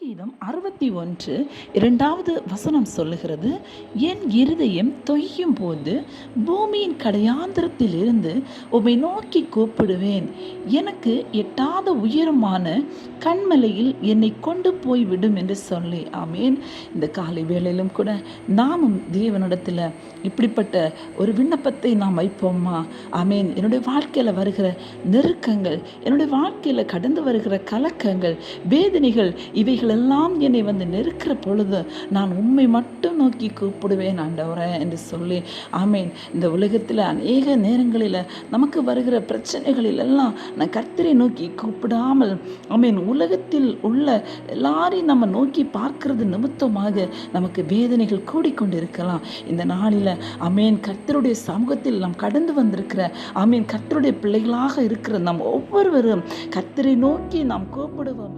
சங்கீதம் 61 இரண்டாவது வசனம் சொல்லுகிறது, என் இருதயம் தொய்யும் போது பூமியின் கடையாந்திரத்தில் இருந்து உம்மை நோக்கி கூப்பிடுவேன். எனக்கு எட்டாத உயரமான கண்மலையில் என்னை கொண்டு போய் விடும் என்று சொல்லி. ஆமேன். இந்த காலை வேளையிலும் கூட நாமும் தேவனிடத்தில் இப்படிப்பட்ட ஒரு விண்ணப்பத்தை நாம் வைப்போம்மா. ஆமேன். என்னுடைய வாழ்க்கையில் வருகிற நெருக்கங்கள், என்னுடைய வாழ்க்கையில் கடந்து வருகிற கலக்கங்கள், வேதனைகள், இவைகளெல்லாம் என்னை வந்து நெருக்கிற பொழுது நான் உம்மை மட்டும் நோக்கி கூப்பிடுவேன் ஆண்டவரே என்று சொல்லி. ஆமேன். இந்த உலகத்தில் அநேக நேரங்களில் நமக்கு வருகிற பிரச்சனைகளில் எல்லாம் நான் கர்த்தரை நோக்கி கூப்பிடாமல், ஆமேன், உலகத்தில் உள்ள எல்லாரையும் நம்ம நோக்கி பார்க்கிறது நிமித்தமாக நமக்கு வேதனைகள் கூடிக்கொண்டிருக்கலாம். இந்த நாளில் ஆமேன், கர்த்தருடைய சமூகத்தில் நாம் கடந்து வந்திருக்கிற, ஆமேன், கர்த்தருடைய பிள்ளைகளாக இருக்கிற நாம் ஒவ்வொருவரும் கர்த்தரை நோக்கி நாம் கூப்பிடுவோம்.